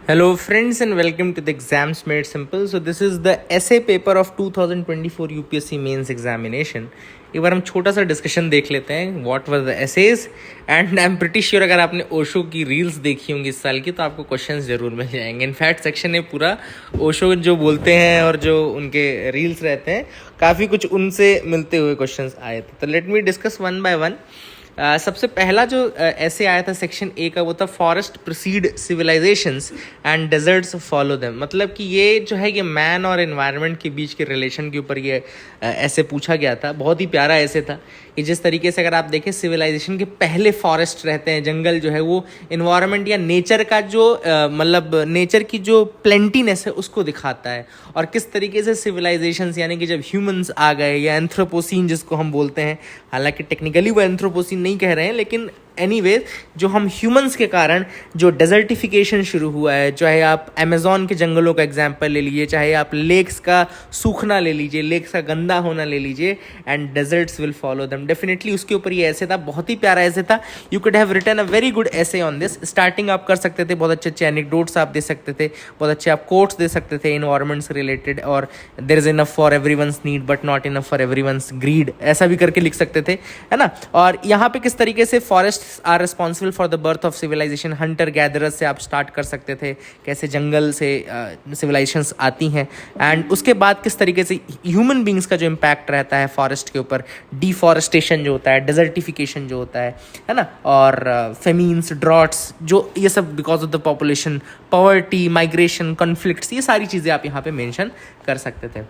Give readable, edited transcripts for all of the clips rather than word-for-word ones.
Hello friends and welcome to the Exams Made Simple. So this is the essay paper of 2024 UPSC Mains Examination. एक बार हम छोटा सा discussion देख लेते हैं what were the essays and I am pretty sure अगर आपने ओशो की रील्स देखी होंगी इस साल की तो आपको क्वेश्चंस जरूर मिल जाएंगे. इनफैक्ट सेक्शन है पूरा ओशो जो बोलते हैं और जो उनके रील्स रहते हैं काफ़ी कुछ उनसे मिलते हुए क्वेश्चंस आए थे. तो let me discuss one by one. सबसे पहला जो ऐसे आया था सेक्शन ए का वो था forest precede civilisations and deserts follow them. मतलब कि ये जो है ये मैन और एनवायरनमेंट के बीच के रिलेशन के ऊपर ये ऐसे पूछा गया था. बहुत ही प्यारा ऐसे था कि जिस तरीके से अगर आप देखें सिविलाइजेशन के पहले फॉरेस्ट रहते हैं, जंगल जो है वो इन्वायरमेंट या नेचर का जो मतलब नेचर की जो प्लेंटीनेस है उसको दिखाता है. और किस तरीके से सिविलाइजेशंस यानी कि जब ह्यूमंस आ गए या एंथ्रोपोसीन जिसको हम बोलते हैं, हालांकि टेक्निकली वो एंथ्रोपोसीन नहीं कह रहे हैं लेकिन एनीवेज जो हम ह्यूमंस के कारण जो डेजर्टिफिकेशन शुरू हुआ है, चाहे आप अमेज़न के जंगलों का एग्जांपल ले लीजिए, चाहे आप लेक्स का सूखना ले लीजिए, लेक्स का गंदा होना ले लीजिए, and desserts will follow them. Definitely उसके ऊपर ये ऐसे था, बहुत ही प्यारा ऐसे था. You could have written a very good essay on this. Starting आप कर सकते थे, बहुत अच्छे अच्छे एनेक्डोट्स आप दे सकते थे, बहुत अच्छे आप कोट्स दे सकते थे इन्वायरमेंट से रिलेटेड, और there is enough for everyone's need but not enough for everyone's greed, ऐसा भी करके लिख सकते थे, है ना. और यहाँ पे किस तरीके से forest are responsible for the birth of civilization, hunter gatherers से आप स्टार्ट कर सकते थे, कैसे जंगल से सिविलाइजेशंस आती हैं, एंड उसके बाद किस तरीके से ह्यूमन बींग्स का जो इम्पैक्ट रहता है फॉरेस्ट के ऊपर, डिफॉरेस्टेशन जो होता है, डेजर्टिफिकेशन जो होता है ना, और फेमीन्स, ड्रॉट्स, जो ये सब because of the population, poverty, migration, conflicts, ये सारी चीज़ें आप यहाँ पे मेंशन कर सकते थे.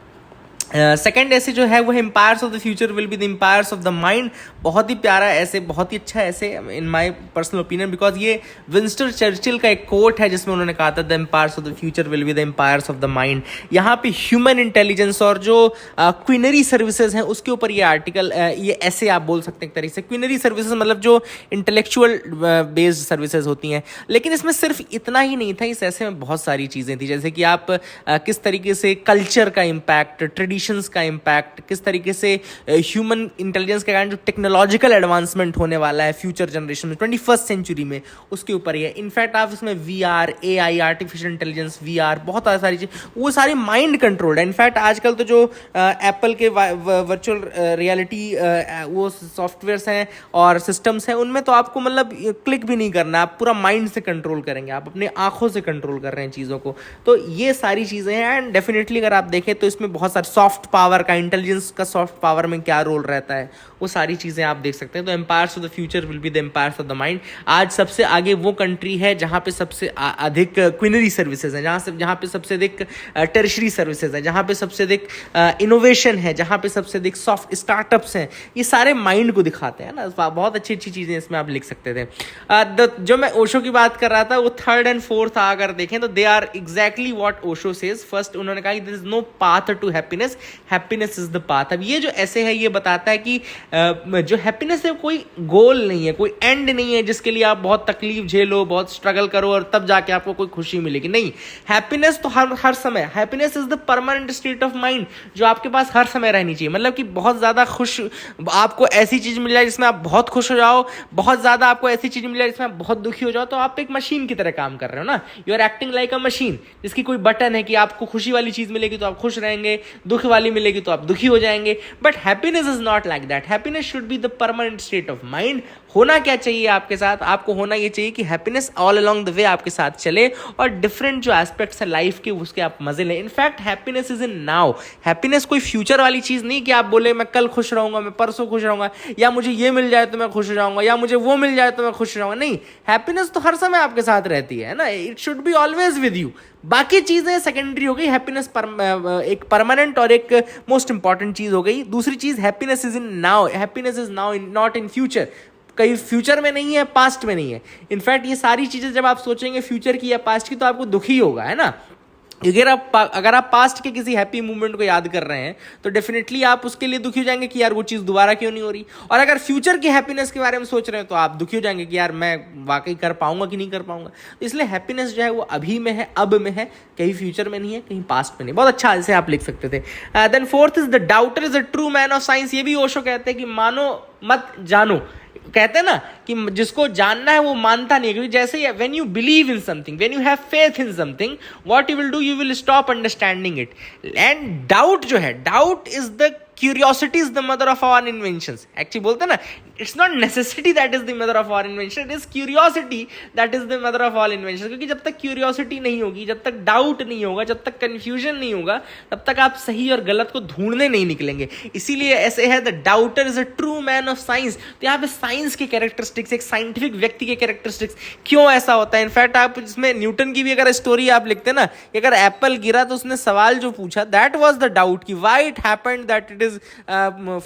सेकेंड ऐसे जो है वो है empires of the future will be the empires of the mind. बहुत ही प्यारा ऐसे, बहुत ही अच्छा essay in my personal opinion, because ये विंस्टन चर्चिल का एक कोट है जिसमें उन्होंने कहा था the empires of the future will be the empires of the mind. यहाँ पे ह्यूमन इंटेलिजेंस और जो क्विनरी सर्विसेज हैं उसके ऊपर ये आर्टिकल, ये ऐसे आप बोल सकते हैं एक तरीके से. क्विनरी सर्विसेज मतलब जो इंटेलेक्चुअल बेस्ड सर्विसेज होती हैं, लेकिन इसमें सिर्फ इतना ही नहीं था, इस ऐसे में बहुत सारी चीज़ें थी, जैसे कि आप किस तरीके से कल्चर का इम्पैक्ट, ट्रेडिशंस का इम्पैक्ट, किस तरीके से ह्यूमन इंटेलिजेंस के कारण जो टेक्नोलॉजिकल एडवांसमेंट होने वाला है फ्यूचर जनरेशन में 21st सेंचुरी में, उसके ऊपर ही है. इनफैक्ट आप इसमें VR, AI, artificial intelligence, VR, बहुत सारी चीज़, वो सारी माइंड कंट्रोल्ड है. इनफैक्ट आजकल तो जो एप्पल के वर्चुअल रियलिटी वो सॉफ्टवेयर्स हैं और सिस्टम्स हैं, उनमें तो आपको मतलब क्लिक भी नहीं करना, आप पूरा माइंड से कंट्रोल करेंगे, आप अपने आंखों से कंट्रोल कर रहे हैं चीज़ों को. तो ये सारी चीज़ें हैं, एंड डेफिनेटली अगर आप देखें तो इसमें बहुत सारे सॉफ्ट पावर का, इंटेलिजेंस का सॉफ्ट पावर में क्या रोल रहता है, वो सारी चीज़ें आप देख सकते हैं. तो empires of the future will be the empires of the mind. आज सबसे आगे वो कंट्री है जहाँ पे सबसे अधिक क्विनरी सर्विसेज हैं, जहाँ पे सबसे अधिक टर्शरी सर्विसेज हैं, जहाँ पे सबसे अधिक इनोवेशन है, जहाँ पे सबसे अधिक सॉफ्ट स्टार्टअप्स हैं. ये सारे माइंड को दिखाते हैं ना. बहुत अच्छी अच्छी चीज़ें इसमें आप लिख सकते थे. जो मैं ओशो की बात कर रहा था वो थर्ड एंड फोर्थ अगर देखें तो they are exactly what Osho says. First उन्होंने कहा कि there is no path to happiness, happiness is the path. अब ये जो ऐसे है ये बताता है कि जो हैप्पीनेस है कोई गोल नहीं है, कोई एंड नहीं है जिसके लिए आप बहुत तकलीफ झेलो, बहुत स्ट्रगल करो और तब जाके आपको कोई खुशी मिलेगी. नहीं, हैप्पीनेस तो हर समय, happiness is the permanent state of mind जो आपके पास हर समय रहनी चाहिए. मतलब कि बहुत ज़्यादा खुश आपको ऐसी चीज़ मिल जाए जिसमें आप बहुत खुश हो जाओ, बहुत ज़्यादा आपको ऐसी चीज़ मिल जाए जिसमें आप बहुत दुखी हो जाओ, तो आप एक मशीन की तरह काम कर रहे हो ना. You are acting like a machine जिसकी कोई बटन है कि आपको खुशी वाली चीज़ मिलेगी तो आप खुश रहेंगे, दुख वाली मिलेगी तो आप दुखी हो जाएंगे. But happiness is not like that. Happiness should be the permanent state of mind. होना क्या चाहिए आपके साथ, आपको होना ये चाहिए कि happiness all along the way आपके साथ चले और डिफरेंट जो एस्पेक्ट्स हैं लाइफ के उसके आप मजे लें. In fact happiness is in now. Happiness कोई फ्यूचर वाली चीज़ नहीं कि आप बोले मैं कल खुश रहूंगा, मैं परसों खुश रहूंगा, या मुझे ये मिल जाए तो मैं खुश हो जाऊंगा, या मुझे वो मिल जाए तो मैं खुश रहूंगा. नहीं, हैप्पीनेस तो हर समय आपके साथ रहती है ना. It should be always with you. बाकी चीज़ें सेकेंडरी हो गई, हैप्पीनेस एक परमानेंट और एक मोस्ट इंपॉर्टेंट चीज़ हो गई. दूसरी चीज़ happiness is in now. Happiness is now, not in future. कहीं फ्यूचर में नहीं है, पास्ट में नहीं है. इनफैक्ट ये सारी चीज़ें जब आप सोचेंगे फ्यूचर की या पास्ट की तो आपको दुखी होगा, है ना. अगर आप पास्ट के किसी हैप्पी मोमेंट को याद कर रहे हैं तो डेफिनेटली आप उसके लिए दुखी हो जाएंगे कि यार वो चीज़ दोबारा क्यों नहीं हो रही. और अगर फ्यूचर की हैप्पीनेस के बारे में सोच रहे हैं तो आप दुखी हो जाएंगे कि यार मैं वाकई कर पाऊंगा कि नहीं कर पाऊंगा. तो इसलिए हैप्पीनेस जो है वो अभी में है, अब में है, कहीं फ्यूचर में नहीं है, कहीं पास्ट में नहीं. बहुत अच्छा ऐसे आप लिख सकते थे. Then fourth is the doubter is a true man of science. ये भी ओशो कहते हैं कि मानो मत जानो। कहते हैं ना कि जिसको जानना है वो मानता नहीं है, क्योंकि जैसे when you believe in something, when you have faith in something, what you will do, you will stop understanding it. And doubt जो है, doubt is the curiosity is the mother of our inventions. Actually बोलते हैं ना, it's not necessity that is the mother of our invention, it is curiosity that is the mother of all invention. क्योंकि जब तक curiosity नहीं होगी, जब तक डाउट नहीं होगा, जब तक कंफ्यूजन नहीं होगा, तब तक आप सही और गलत को ढूंढने नहीं निकलेंगे। इसीलिए ऐसे है, the doubter is a true man of science. तो यहाँ पे साइंस के कैरेक्टरिस्टिक्स, एक साइंटिफिक व्यक्ति के कैरेक्टरिस्टिक्स, क्यों ऐसा होता है। इनफैक्ट आप इसमें न्यूटन की भी अगर स्टोरी आप लिखते ना, कि अगर एप्पल गिरा तो उसने सवाल जो पूछा, दैट वाज द डाउट, कि why it happened that it is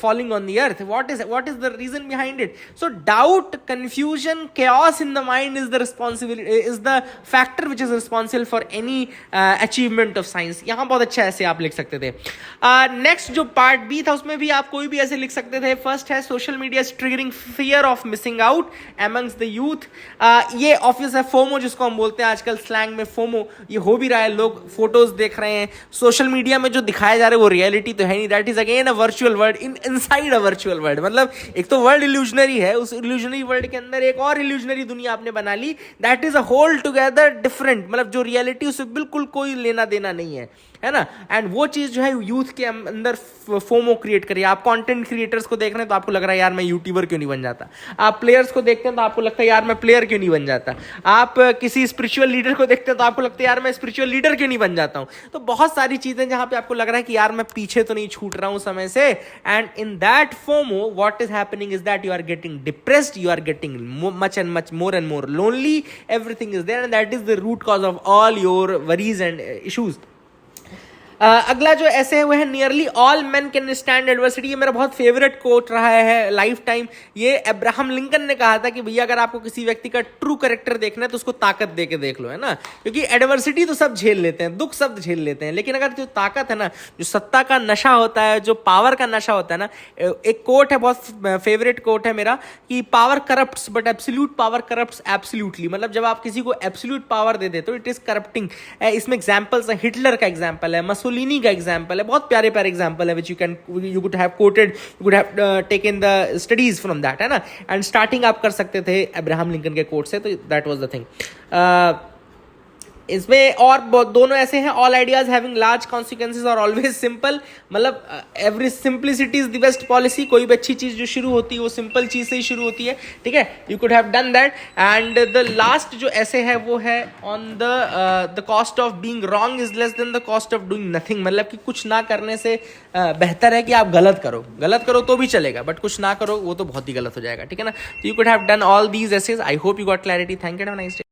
falling on the earth, what is the reason behind it. So doubt, confusion, chaos in the mind is the responsibility, is the factor which is responsible for any achievement of science. यहाँ बहुत अच्छा ऐसे आप लिख सकते थे। Next जो part B था उसमें भी आप कोई भी ऐसे लिख सकते थे। फर्स्ट है social media triggering fear of missing out amongst the youth। ये ऑफिस है फोमो, जिसको हम बोलते हैं आजकल स्लैंग में फोमो। ये हो भी रहा है, लोग फोटोज देख रहे हैं सोशल मीडिया में, जो दिखाया जा रहा है वो रियलिटी तो है नहीं, that is again a virtual world inside a virtual world. मतलब एक तो वर्ल्ड इल्यूजनरी है, उस इल्यूजनरी वर्ल्ड के अंदर एक और इल्यूजनरी दुनिया आपने बना ली, that is a whole together different. मतलब जो रियलिटी उससे बिल्कुल कोई लेना देना नहीं है ना। एंड वो चीज जो है यूथ के अंदर फोमो क्रिएट करिए। आप कंटेंट क्रिएटर्स को देख रहे हैं तो आपको लग रहा है यार मैं यूट्यूबर क्यों नहीं बन जाता। आप प्लेयर्स को देखते हैं तो आपको लगता है यार मैं प्लेयर क्यों नहीं बन जाता। आप किसी स्पिरिचुअल लीडर को देखते हैं तो आपको लगता है यार मैं स्पिरिचुअल लीडर क्यों नहीं बन जाता हूं। तो बहुत सारी चीजें जहां पे आपको लग रहा है कि यार मैं पीछे तो नहीं छूट रहा हूं समय से। And in that FOMO what is happening is that you are getting depressed, you are getting much and much more and more lonely, everything is there and that is the root cause of all your worries and issues. अगला जो essay है वो है nearly all man can stand adversity. ये मेरा बहुत favourite quote रहा है लाइफ टाइम। ये अब्राहम लिंकन ने कहा था कि भैया अगर आपको किसी व्यक्ति का ट्रू कैरेक्टर देखना है तो उसको ताकत दे के देख लो, है ना। क्योंकि एडवर्सिटी तो सब झेल लेते हैं, दुख सब झेल लेते हैं, लेकिन अगर जो ताकत है ना, जो सत्ता का नशा होता है, जो पावर का नशा होता है ना, एक कोट है बहुत फेवरेट कोट है मेरा, कि power corrupts but absolute power corrupts absolutely. मतलब जब आप किसी को एब्सोल्यूट पावर दे देते हो इट इज करप्टिंग। इसमें एग्जाम्पल्स है, हिटलर का एग्जाम्पल है, मसोलिनी का एग्जाम्पल है, बहुत प्यारे प्यारे एग्जाम्पल है, which you could have quoted, you could have taken the studies from that, है ना। एंड स्टार्टिंग आप कर सकते थे अब्राहम लिंकन के कोट से, तो दैट वाज द थिंग। इसमें और दोनों ऐसे हैं, all ideas having large consequences और ऑलवेज सिंपल। मतलब every simplicity is the best policy. कोई भी अच्छी चीज जो शुरू होती है वो सिंपल चीज से ही शुरू होती है, ठीक है। You could have done that. And the last जो ऐसे है वो है on the cost of being wrong is less than the cost of doing nothing. मतलब कि कुछ ना करने से बेहतर है कि आप गलत करो तो भी चलेगा, बट कुछ ना करो वो तो बहुत ही गलत हो जाएगा, ठीक है ना। You could have done all these essays. I hope you got clarity. Thank you, have a nice day.